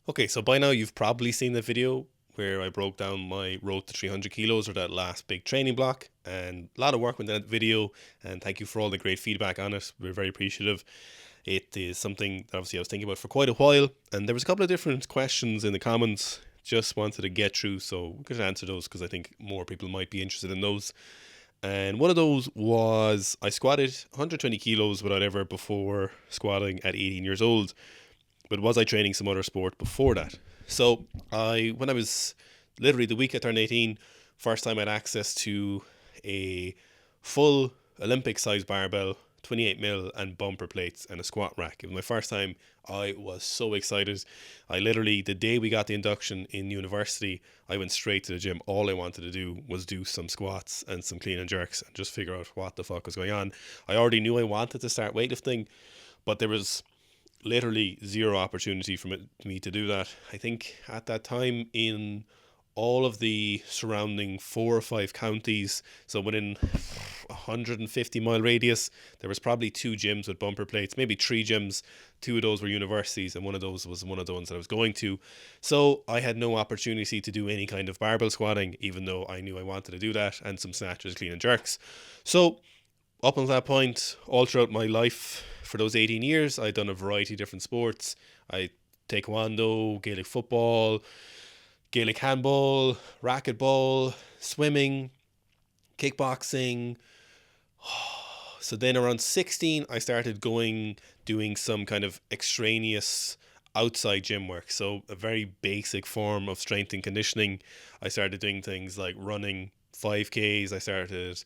Okay, so by now you've probably seen the video where I broke down my road to 300 kilos, or that last big training block, and a lot of work went in that video. And thank you for all the great feedback on it. We're very appreciative. It is something that obviously I was thinking about for quite a while, and there was a couple of different questions in the comments. Just wanted to get through, so we could answer those because I think more people might be interested in those. And one of those was, I squatted 120 kilos without ever before squatting at 18 years old, but was I training some other sport before that? So when I was literally the week I turned 18, first time I had access to a full Olympic sized barbell, 28 mil, and bumper plates and a squat rack. It was my first time. I was so excited. I literally, the day we got the induction in university, I went straight to the gym. All I wanted to do was do some squats and some clean and jerks and just figure out what the fuck was going on. I already knew I wanted to start weightlifting, but there was literally zero opportunity for me to do that. I think at that time, in all of the surrounding 4 or 5 counties, so within 150-mile radius, there was probably 2 gyms with bumper plates, maybe 3 gyms. 2 of those were universities, and one of those was one of the ones that I was going to. So I had no opportunity to do any kind of barbell squatting, even though I knew I wanted to do that, and some snatches, clean and jerks. So up until that point, all throughout my life, for those 18 years, I'd done a variety of different sports. I taekwondo, Gaelic football, Gaelic handball, racquetball, swimming, kickboxing. So then around 16, I started doing some kind of extraneous outside gym work. So a very basic form of strength and conditioning. I started doing things like running 5Ks. I started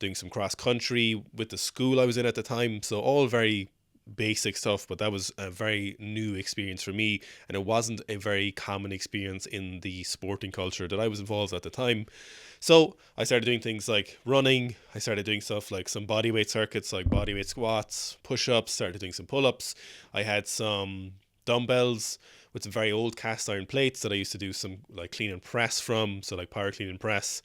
doing some cross country with the school I was in at the time. So all very basic stuff, but that was a very new experience for me, and it wasn't a very common experience in the sporting culture that I was involved at the time. So I started doing things like running. I started doing stuff like some bodyweight circuits, like bodyweight squats, push-ups, started doing some pull-ups. I had some dumbbells with some very old cast iron plates that I used to do some like clean and press from, so like power clean and press.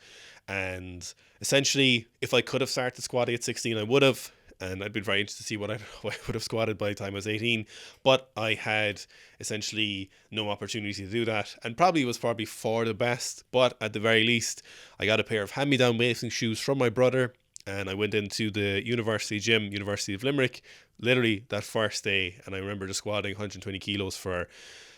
And essentially, if I could have started squatting at 16, I would have, and I'd been very interested to see what I would have squatted by the time I was 18. But I had essentially no opportunity to do that, and probably was probably for the best. But at the very least, I got a pair of hand-me-down weightlifting shoes from my brother, and I went into the university gym, University of Limerick, literally that first day, and I remember just squatting 120 kilos for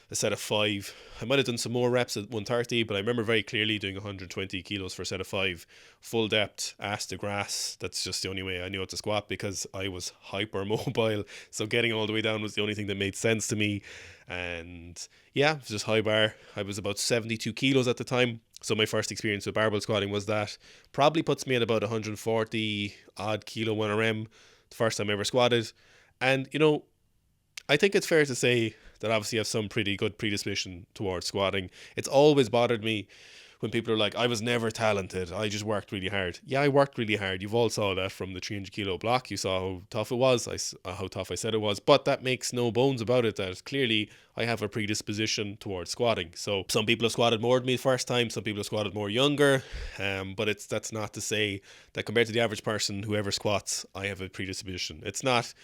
a set of 5. I might have done some more reps at 130, but I remember very clearly doing 120 kilos for a set of 5, full depth, ass to grass. That's just the only way I knew how to squat, because I was hyper mobile. So getting all the way down was the only thing that made sense to me. And yeah, it was just high bar. I was about 72 kilos at the time. So my first experience with barbell squatting was that. Probably puts me at about 140 odd kilo 1RM, the first time I ever squatted. And I think it's fair to say that obviously I have some pretty good predisposition towards squatting. It's always bothered me when people are like, I was never talented, I just worked really hard. Yeah, I worked really hard. You've all saw that from the 300 kilo block. You saw how tough it was, how tough I said it was. But that makes no bones about it that clearly I have a predisposition towards squatting. So some people have squatted more than me the first time. Some people have squatted more younger. But that's not to say that compared to the average person who ever squats, I have a predisposition. It's not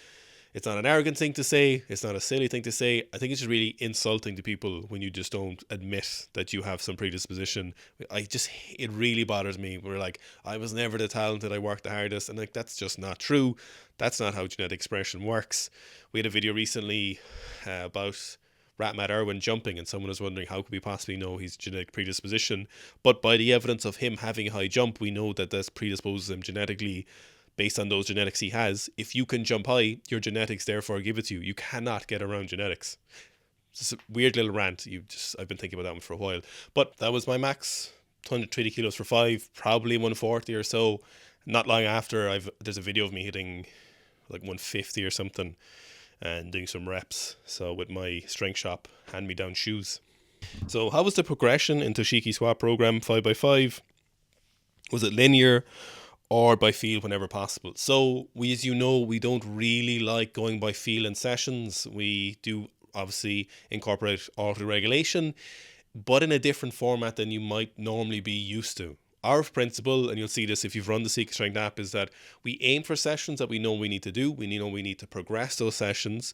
an arrogant thing to say. It's not a silly thing to say. I think it's just really insulting to people when you just don't admit that you have some predisposition. It really bothers me. We're like, I was never the talented, I worked the hardest. And like, that's just not true. That's not how genetic expression works. We had a video recently about Matt Irwin jumping, and someone was wondering how could we possibly know his genetic predisposition. But by the evidence of him having a high jump, we know that this predisposes him genetically based on those genetics he has. If you can jump high, your genetics therefore give it to you. You cannot get around genetics. It's just a weird little rant. I've been thinking about that one for a while. But that was my max, 120 kilos for 5, probably 140 or so. Not long after, there's a video of me hitting like 150 or something and doing some reps. So with my strength shop hand-me-down shoes. So how was the progression into Shiki squat program 5x5? Was it linear or by feel whenever possible? So as you know, we don't really like going by feel in sessions. We do obviously incorporate auto-regulation, but in a different format than you might normally be used to. Our principle, and you'll see this if you've run the Sika Strength app, is that we aim for sessions that we know we need to do. We know we need to progress those sessions,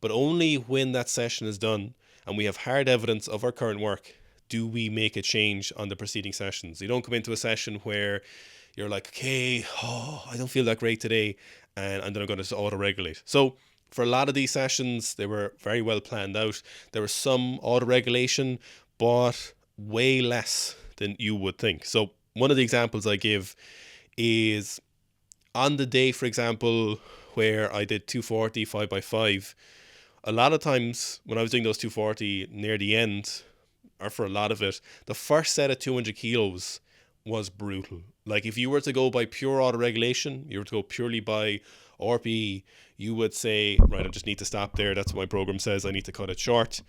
but only when that session is done and we have hard evidence of our current work, do we make a change on the preceding sessions? You don't come into a session where you're like, okay, I don't feel that great today, and then I'm going to auto-regulate. So for a lot of these sessions, they were very well planned out. There was some auto-regulation, but way less than you would think. So one of the examples I give is on the day, for example, where I did 240 5x5, a lot of times when I was doing those 240 near the end, or for a lot of it, the first set of 200 kilos was brutal. Like if you were to go by pure auto-regulation, you were to go purely by RPE, you would say, right, I just need to stop there. That's what my program says. I need to cut it short.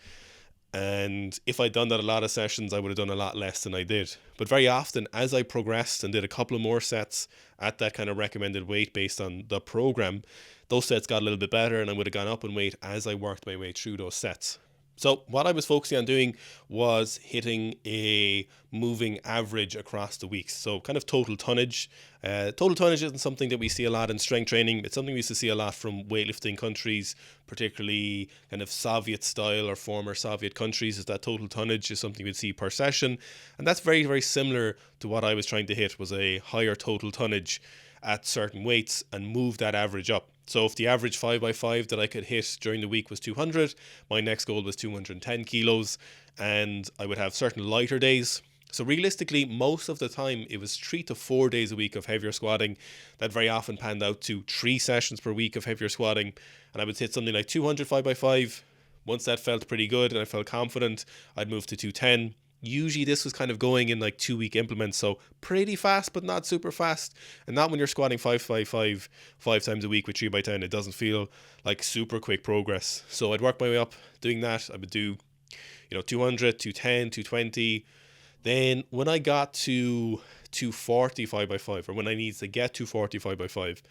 And if I'd done that a lot of sessions, I would have done a lot less than I did. But very often, as I progressed and did a couple of more sets at that kind of recommended weight based on the program, those sets got a little bit better, and I would have gone up in weight as I worked my way through those sets. So what I was focusing on doing was hitting a moving average across the weeks. So kind of total tonnage. Total tonnage isn't something that we see a lot in strength training. It's something we used to see a lot from weightlifting countries, particularly kind of Soviet style or former Soviet countries, is that total tonnage is something we'd see per session. And that's very, very similar to what I was trying to hit, was a higher total tonnage at certain weights and move that average up. So if the average 5x5 that I could hit during the week was 200, my next goal was 210 kilos, and I would have certain lighter days. So realistically, most of the time, it was 3 to 4 days a week of heavier squatting. That very often panned out to 3 sessions per week of heavier squatting, and I would hit something like 200 5x5. Once that felt pretty good and I felt confident, I'd move to 210. Usually this was kind of going in like 2-week increments, so pretty fast but not super fast, and not when you're squatting 5x5 5 times a week with 3x10. It doesn't feel like super quick progress. So I'd work my way up doing that. I would do 200, 210, 220. Then when I got to 240 5x5, or when I needed to get 240 5x5,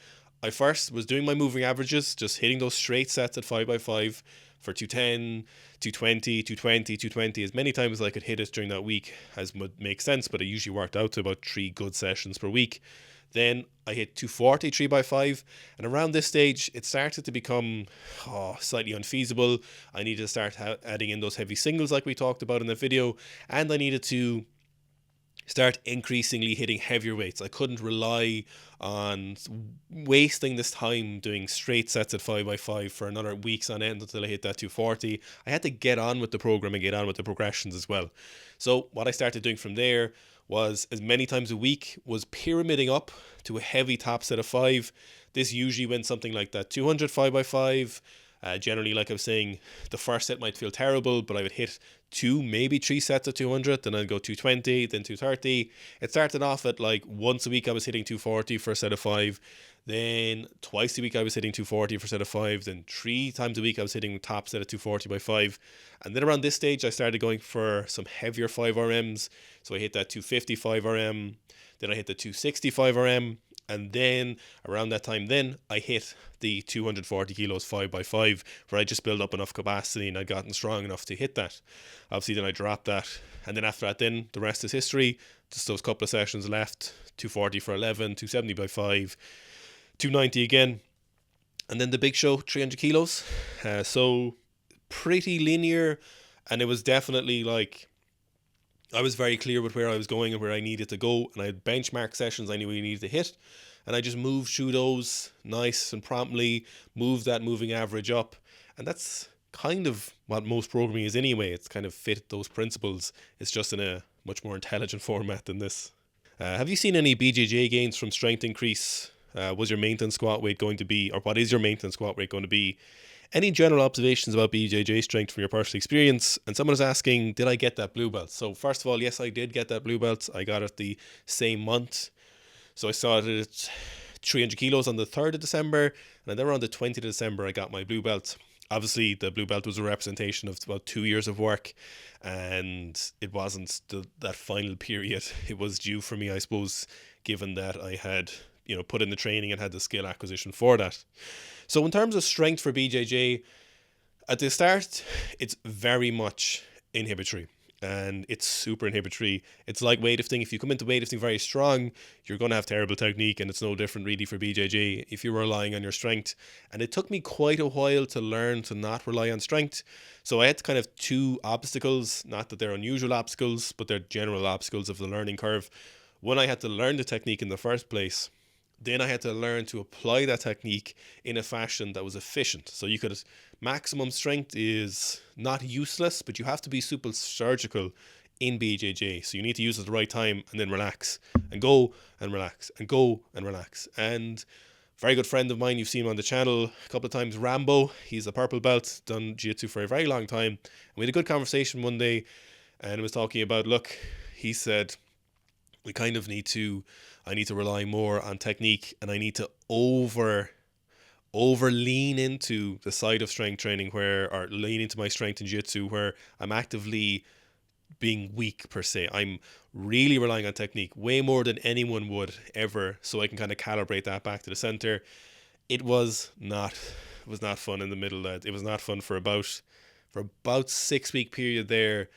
I first was doing my moving averages, just hitting those straight sets at 5x5 for 210, 220, 220, 220, as many times as I could hit it during that week as would make sense, but it usually worked out to about 3 good sessions per week. Then I hit 240 3x5, and around this stage it started to become slightly unfeasible. I needed to start adding in those heavy singles like we talked about in the video, and I needed to start increasingly hitting heavier weights. I couldn't rely on wasting this time doing straight sets at 5x5 for another weeks on end until I hit that 240. I had to get on with the program and get on with the progressions as well. So what I started doing from there was, as many times a week, was pyramiding up to a heavy top set of 5. This usually went something like that 200 5x5. Generally, like I was saying, the first set might feel terrible, but I would hit 2, maybe 3 sets of 200, then I'd go 220, then 230. It started off at like once a week I was hitting 240 for a set of 5, then twice a week I was hitting 240 for a set of 5, then 3 times a week I was hitting top set of 240 by 5. And then around this stage I started going for some heavier 5RMs, so I hit that 255 RM, then I hit the 265 RM, and then around that time then I hit the 240 kilos 5x5, where I just built up enough capacity and I'd gotten strong enough to hit that. Obviously then I dropped that, and then after that then the rest is history. Just those couple of sessions left, 240 for 11, 270 by 5, 290 again, and then the big show, 300 kilos. So pretty linear, and it was definitely like I was very clear with where I was going and where I needed to go, and I had benchmark sessions I knew I needed to hit, and I just moved through those nice and promptly, moved that moving average up, and that's kind of what most programming is anyway. It's kind of fit those principles. It's just in a much more intelligent format than this. Have you seen any BJJ gains from strength increase? Was your maintenance squat weight going to be, or what is your maintenance squat weight going to be? Any general observations about BJJ strength from your personal experience? And someone is asking, did I get that blue belt? So first of all, yes, I did get that blue belt. I got it the same month. So I started at 300 kilos on the 3rd of December, and then around the 20th of December, I got my blue belt. Obviously, the blue belt was a representation of about 2 years of work, and it wasn't that final period. It was due for me, I suppose, given that I had put in the training and had the skill acquisition for that. So in terms of strength for BJJ, at the start, it's very much inhibitory. and it's super inhibitory. It's like weightlifting. If you come into weightlifting very strong, you're going to have terrible technique, and it's no different really for BJJ if you're relying on your strength. And it took me quite a while to learn to not rely on strength. So I had kind of two obstacles, not that they're unusual obstacles, but they're general obstacles of the learning curve. One, I had to learn the technique in the first place. Then I had to learn to apply that technique in a fashion that was efficient. So you could, maximum strength is not useless, but you have to be super surgical in BJJ. So you need to use it at the right time and then relax and go and relax and go and relax. And very good friend of mine, you've seen him on the channel a couple of times, Rambo. He's a purple belt, done jiu-jitsu for a very long time. And we had a good conversation one day, and it was talking about, look, he said, we kind of I need to rely more on technique, and I need to over lean into the side of strength training or lean into my strength in jiu-jitsu where I'm actively being weak per se. I'm really relying on technique way more than anyone would ever, so I can kind of calibrate that back to the center. It was not fun in the middle. It was not fun for about 6 week period there.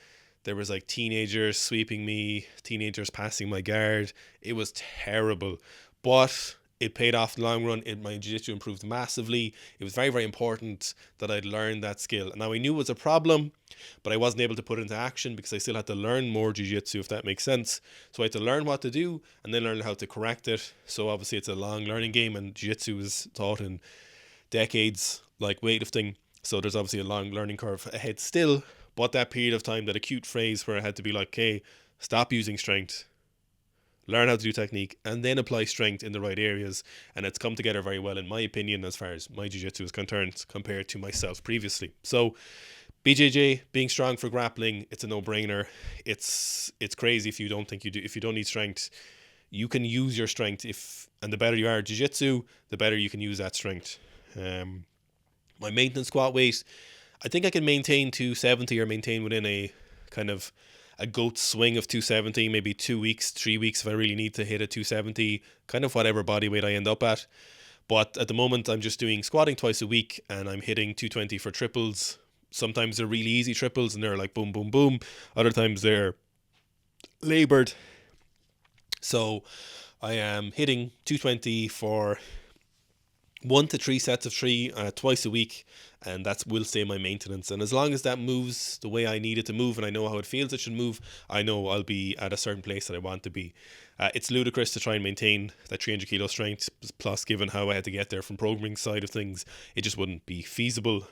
There was like teenagers sweeping me, teenagers passing my guard. It was terrible, but it paid off in the long run. My jiu-jitsu improved massively. It was very, very important that I'd learned that skill. And now I knew it was a problem, but I wasn't able to put it into action because I still had to learn more jiu-jitsu, if that makes sense. So I had to learn what to do and then learn how to correct it. So obviously it's a long learning game, and jiu-jitsu is taught in decades like weightlifting. So there's obviously a long learning curve ahead still. But that period of time, that acute phase where I had to be like, okay, stop using strength, learn how to do technique, and then apply strength in the right areas. And it's come together very well, in my opinion, as far as my jiu-jitsu is concerned, compared to myself previously. So BJJ, being strong for grappling, it's a no-brainer. It's crazy if you don't need strength. You can use your strength, and the better you are at jiu-jitsu, the better you can use that strength. My maintenance squat weight, I think I can maintain 270, or maintain within a kind of a goat swing of 270, maybe 2 weeks, 3 weeks if I really need to hit a 270, kind of whatever body weight I end up at. But at the moment, I'm just doing squatting twice a week, and I'm hitting 220 for triples. Sometimes they're really easy triples, and they're like boom, boom, boom. Other times they're labored. So I am hitting 220 for 1 to 3 sets of 3 twice a week, and that will stay my maintenance. And as long as that moves the way I need it to move, and I know how it feels it should move, I know I'll be at a certain place that I want to be. It's ludicrous to try and maintain that 300 kilo strength, plus given how I had to get there from programming side of things, it just wouldn't be feasible.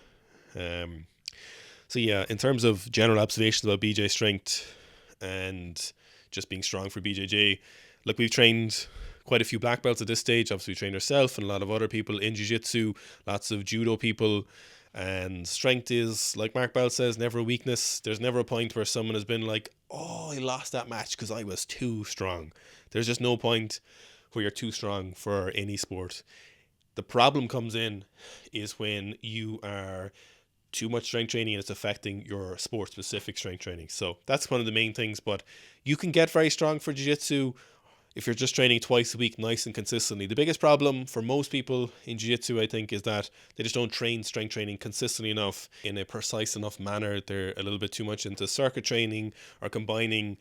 So yeah, in terms of general observations about BJ strength and just being strong for BJJ, look, we've trained quite a few black belts at this stage. Obviously we trained ourselves and a lot of other people in jiu-jitsu, lots of judo people, and strength is, like Mark Bell says, never a weakness. There's never a point where someone has been like, oh, I lost that match because I was too strong. There's just no point where you're too strong for any sport. The problem comes in is when you are too much strength training and it's affecting your sport specific strength training. So that's one of the main things. But you can get very strong for jiu-jitsu if you're just training twice a week nice and consistently. The biggest problem for most people in jiu-jitsu, I think, is that they just don't train strength training consistently enough in a precise enough manner. They're a little bit too much into circuit training, or combining,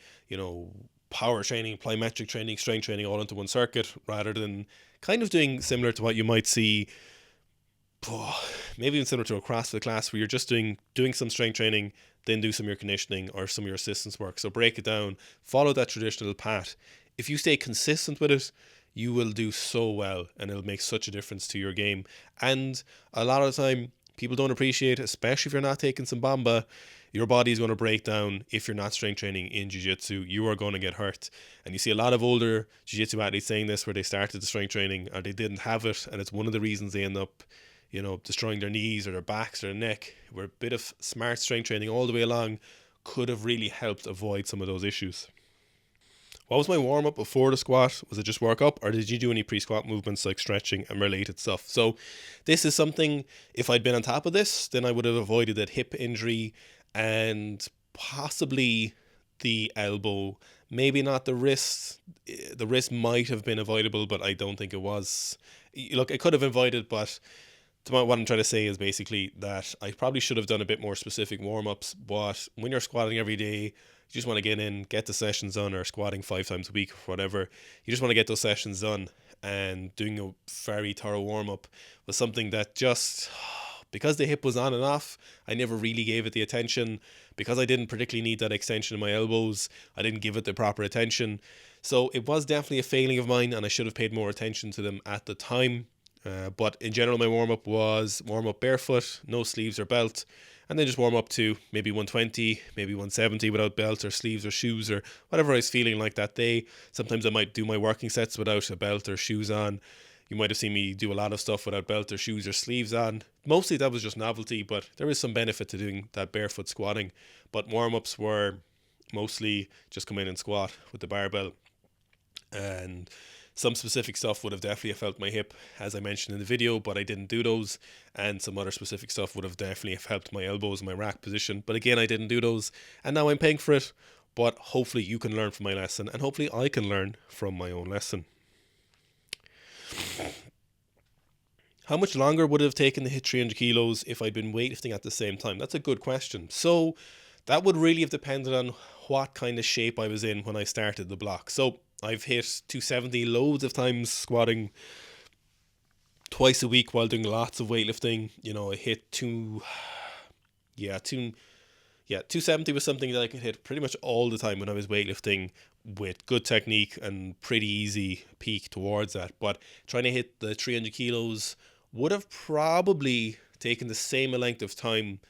power training, plyometric training, strength training all into one circuit, rather than kind of doing similar to what you might see, maybe even similar to a CrossFit class, where you're just doing some strength training, then do some of your conditioning or some of your assistance work. So break it down, follow that traditional path. If you stay consistent with it, you will do so well, and it'll make such a difference to your game. And a lot of the time, people don't appreciate, especially if you're not taking some Bamba, your body is going to break down if you're not strength training in jiu-jitsu. You are going to get hurt. And you see a lot of older jiu-jitsu athletes saying this, where they started the strength training or they didn't have it, and it's one of the reasons they end up destroying their knees or their backs or their neck, where a bit of smart strength training all the way along could have really helped avoid some of those issues. What was my warm-up before the squat? Was it just work up, or did you do any pre-squat movements like stretching and related stuff? So this is something, if I'd been on top of this, then I would have avoided that hip injury and possibly the elbow. Maybe not the wrist. The wrist might have been avoidable, but I don't think it was. Look, I could have avoided, but what I'm trying to say is basically that I probably should have done a bit more specific warm-ups. But when you're squatting every day, You just want to get in, get the sessions done, or squatting 5 times a week, or whatever. You just want to get those sessions done. And doing a very thorough warm-up was something that just, because the hip was on and off, I never really gave it the attention. Because I didn't particularly need that extension in my elbows, I didn't give it the proper attention. So it was definitely a failing of mine, and I should have paid more attention to them at the time. But in general, my warm-up was warm-up barefoot, no sleeves or belt, and then just warm up to maybe 120, maybe 170 without belt or sleeves or shoes or whatever I was feeling like that day. Sometimes I might do my working sets without a belt or shoes on. You might have seen me do a lot of stuff without belt or shoes or sleeves on. Mostly that was just novelty, but there is some benefit to doing that barefoot squatting. But warm-ups were mostly just come in and squat with the barbell. And some specific stuff would have definitely helped my hip, as I mentioned in the video, but I didn't do those. And some other specific stuff would have definitely helped my elbows and my rack position. But again, I didn't do those. And now I'm paying for it. But hopefully you can learn from my lesson, and hopefully I can learn from my own lesson. How much longer would it have taken to hit 300 kilos if I'd been weightlifting at the same time? That's a good question. So that would really have depended on what kind of shape I was in when I started the block. So I've hit 270 loads of times squatting twice a week while doing lots of weightlifting. You know, I hit 270 was something that I could hit pretty much all the time when I was weightlifting with good technique and pretty easy peak towards that. But trying to hit the 300 kilos would have probably taken the same length of time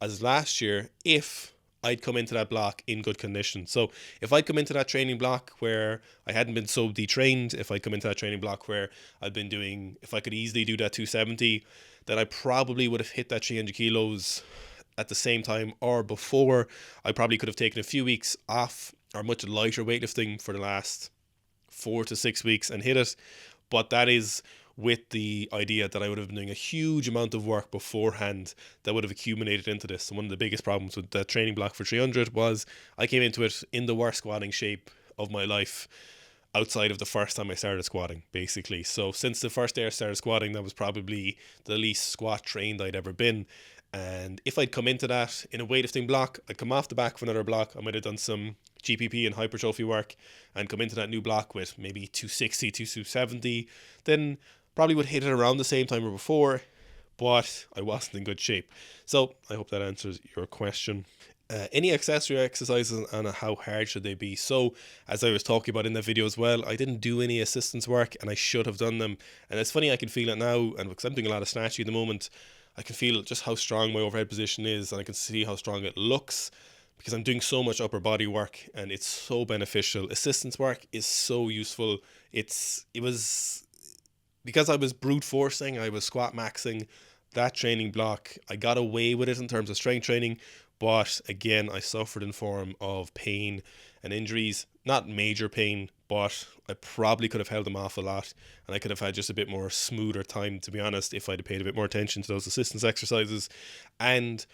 as last year if I'd come into that block in good condition. So if I'd come into that training block where I hadn't been so detrained, if I'd come into that training block where I'd been doing, if I could easily do that 270, then I probably would have hit that 300 kilos at the same time or before. I probably could have taken a few weeks off or much lighter weightlifting for the last 4 to 6 weeks and hit it. But that is with the idea that I would have been doing a huge amount of work beforehand that would have accumulated into this. So one of the biggest problems with the training block for 300 was I came into it in the worst squatting shape of my life outside of the first time I started squatting, basically. So since the first day I started squatting, that was probably the least squat trained I'd ever been. And if I'd come into that in a weightlifting block, I'd come off the back of another block. I might have done some GPP and hypertrophy work and come into that new block with maybe 260, 270, then probably would hit it around the same time or before, but I wasn't in good shape. So I hope that answers your question. Any accessory exercises and how hard should they be? So as I was talking about in the video as well, I didn't do any assistance work and I should have done them. And it's funny, I can feel it now, and because I'm doing a lot of snatching at the moment, I can feel just how strong my overhead position is, and I can see how strong it looks because I'm doing so much upper body work and it's so beneficial. Assistance work is so useful. It was because I was brute forcing, I was squat maxing that training block. I got away with it in terms of strength training, but again, I suffered in form of pain and injuries. Not major pain, but I probably could have held them off a lot, and I could have had just a bit more smoother time, to be honest, if I'd paid a bit more attention to those assistance exercises. And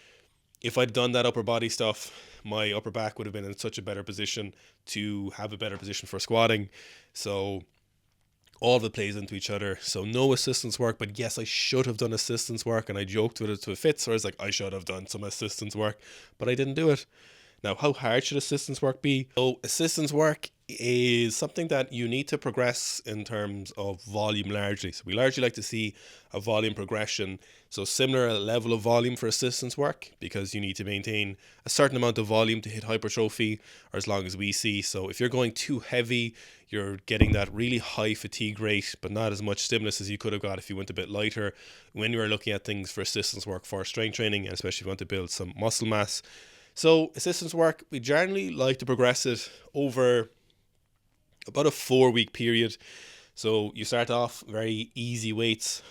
if I'd done that upper body stuff, my upper back would have been in such a better position to have a better position for squatting. So all of it plays into each other. So no assistance work, but yes, I should have done assistance work, and I joked with it to a fit. So I was like, I should have done some assistance work, but I didn't do it. Now, how hard should assistance work be? So assistance work is something that you need to progress in terms of volume largely. So we largely like to see a volume progression. So similar level of volume for assistance work, because you need to maintain a certain amount of volume to hit hypertrophy, or as long as we see. So if you're going too heavy, you're getting that really high fatigue rate, but not as much stimulus as you could have got if you went a bit lighter. When you are looking at things for assistance work for strength training, and especially if you want to build some muscle mass. So assistance work, we generally like to progress it over about a 4-week period. So you start off very easy weights,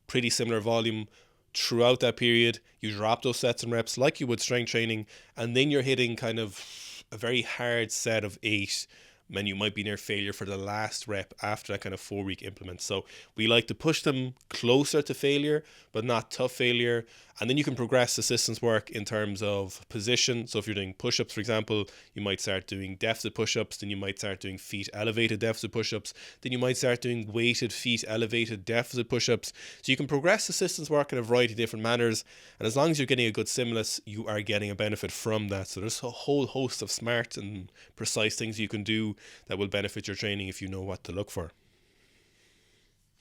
pretty similar volume throughout that period. You drop those sets and reps like you would strength training, and then you're hitting kind of a very hard set of 8, and you might be near failure for the last rep after that kind of 4-week implement. So we like to push them closer to failure, but not tough failure. And then you can progress assistance work in terms of position. So if you're doing push-ups, for example, you might start doing deficit push-ups, then you might start doing feet elevated deficit push-ups, then you might start doing weighted feet elevated deficit push-ups. So you can progress assistance work in a variety of different manners, and as long as you're getting a good stimulus, you are getting a benefit from that. So there's a whole host of smart and precise things you can do that will benefit your training if you know what to look for.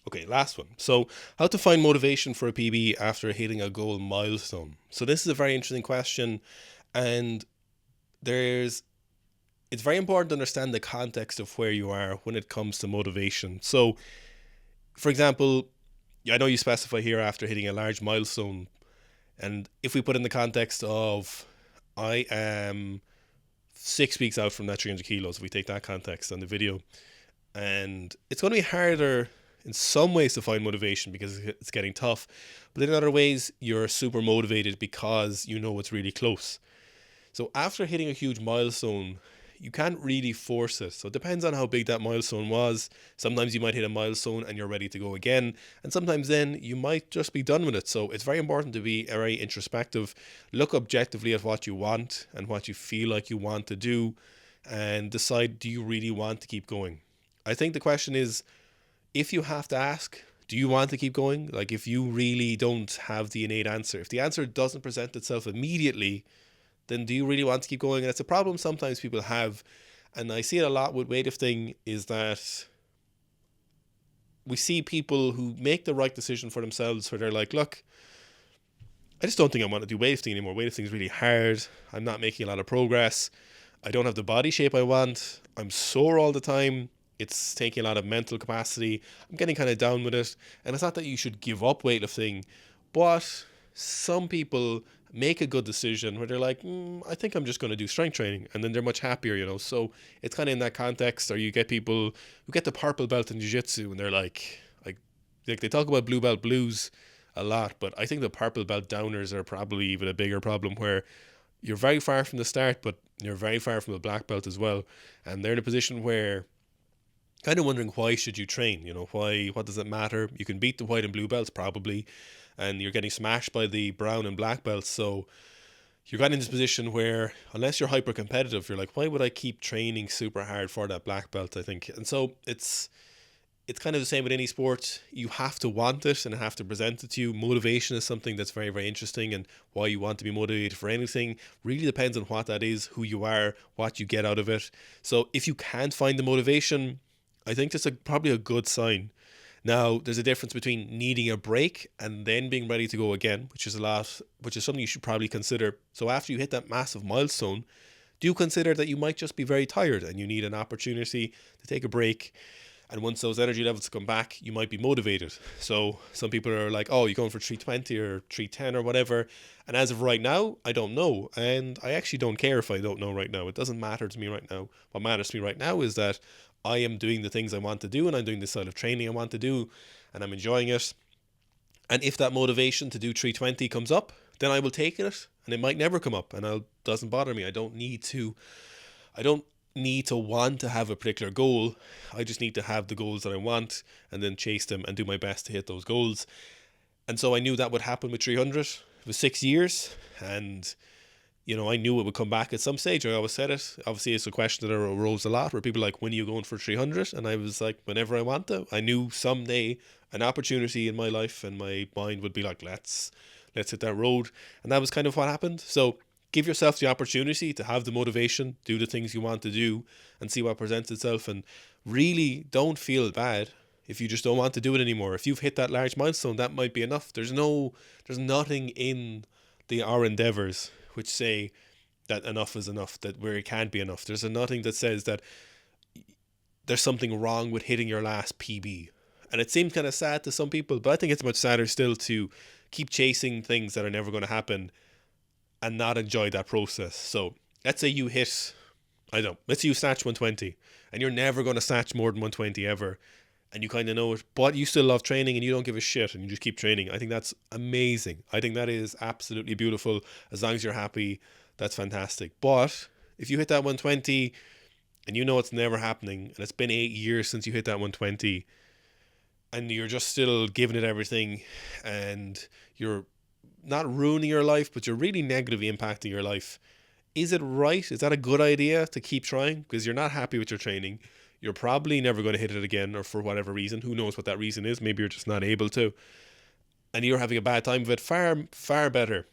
Okay, last one. So, how to find motivation for a PB after hitting a goal milestone. So, this is a very interesting question, and it's very important to understand the context of where you are when it comes to motivation. So, for example, I know you specify here after hitting a large milestone, and if we put in the context of I am 6 weeks out from that 300 kilos, if we take that context on the video, and it's going to be harder in some ways to find motivation because it's getting tough, but in other ways you're super motivated because you know it's really close. So after hitting a huge milestone, you can't really force it. So it depends on how big that milestone was. Sometimes you might hit a milestone and you're ready to go again, and sometimes then you might just be done with it. So it's very important to be very introspective, look objectively at what you want and what you feel like you want to do, and decide, do you really want to keep going? I think the question is, if you have to ask, do you want to keep going? Like, if you really don't have the innate answer, if the answer doesn't present itself immediately, then do you really want to keep going? And it's a problem sometimes people have, and I see it a lot with weightlifting, is that we see people who make the right decision for themselves where they're like, look, I just don't think I want to do weightlifting anymore. Weightlifting is really hard. I'm not making a lot of progress. I don't have the body shape I want. I'm sore all the time. It's taking a lot of mental capacity. I'm getting kind of down with it. And it's not that you should give up weightlifting, but some people make a good decision where they're like, I think I'm just going to do strength training. And then they're much happier, So it's kind of in that context. Or you get people who get the purple belt in jiu-jitsu and they're like they talk about blue belt blues a lot, but I think the purple belt downers are probably even a bigger problem, where you're very far from the start, but you're very far from the black belt as well. And they're in a position where kind of wondering, why should you train? What does it matter? You can beat the white and blue belts probably, and you're getting smashed by the brown and black belts. So you're getting in this position where, unless you're hyper competitive, you're like, why would I keep training super hard for that black belt? I think. And so it's kind of the same with any sport. You have to want it and have to present it to you. Motivation is something that's very, very interesting, and why you want to be motivated for anything really depends on what that is, who you are, what you get out of it. So if you can't find the motivation, I think that's probably a good sign. Now, there's a difference between needing a break and then being ready to go again, which is something you should probably consider. So after you hit that massive milestone, do consider that you might just be very tired and you need an opportunity to take a break. And once those energy levels come back, you might be motivated. So some people are like, oh, you're going for 320 or 310 or whatever. And as of right now, I don't know. And I actually don't care if I don't know right now. It doesn't matter to me right now. What matters to me right now is that I am doing the things I want to do, and I'm doing the style of training I want to do, and I'm enjoying it. And if that motivation to do 320 comes up, then I will take it, and it might never come up, and it doesn't bother me. I don't need to want to have a particular goal. I just need to have the goals that I want and then chase them and do my best to hit those goals. And so I knew that would happen with 300. It was 6 years, and I knew it would come back at some stage. I always said it. Obviously, it's a question that arose a lot, where people are like, when are you going for 300? And I was like, whenever I want to. I knew someday an opportunity in my life and my mind would be like, let's hit that road. And that was kind of what happened. So give yourself the opportunity to have the motivation, do the things you want to do, and see what presents itself. And really don't feel bad if you just don't want to do it anymore. If you've hit that large milestone, that might be enough. There's nothing in our endeavors which say that enough is enough, that where it can't be enough. There's nothing that says that there's something wrong with hitting your last PB. And it seems kind of sad to some people, but I think it's much sadder still to keep chasing things that are never going to happen and not enjoy that process. So let's say you hit, let's say you snatch 120, and you're never going to snatch more than 120 ever, and you kind of know it, but you still love training and you don't give a shit and you just keep training. I think that's amazing. I think that is absolutely beautiful. As long as you're happy, that's fantastic. But if you hit that 120 and you know it's never happening, and it's been 8 years since you hit that 120, and you're just still giving it everything, and you're not ruining your life, but you're really negatively impacting your life. Is it right? Is that a good idea to keep trying? Because you're not happy with your training. You're probably never going to hit it again, or for whatever reason. Who knows what that reason is? Maybe you're just not able to. And you're having a bad time of it. Far better.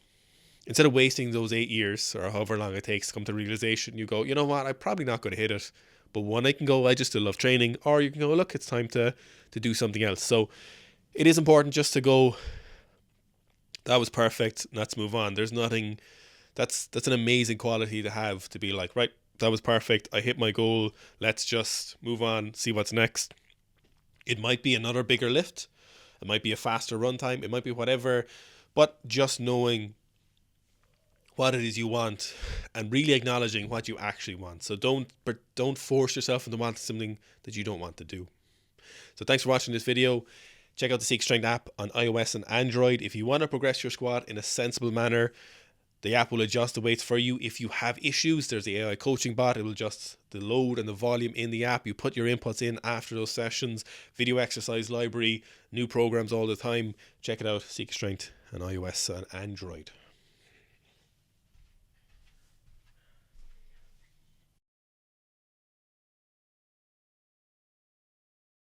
Instead of wasting those 8 years or however long it takes to come to realization, you go, you know what, I'm probably not going to hit it. But one, I can go, I just still love training. Or you can go, look, it's time to do something else. So it is important just to go, that was perfect, let's move on. There's nothing, that's an amazing quality to have, to be like, right, that was perfect, I hit my goal, let's just move on, see what's next. It might be another bigger lift, it might be a faster run time, it might be whatever, but just knowing what it is you want and really acknowledging what you actually want. So don't force yourself into wanting something that you don't want to do. So thanks for watching this video. Check out the Sika Strength app on iOS and Android. If you want to progress your squat in a sensible manner, the app will adjust the weights for you. If you have issues, there's the AI coaching bot. It will adjust the load and the volume in the app. You put your inputs in after those sessions. Video exercise library, new programs all the time. Check it out, Sika Strength on iOS and Android.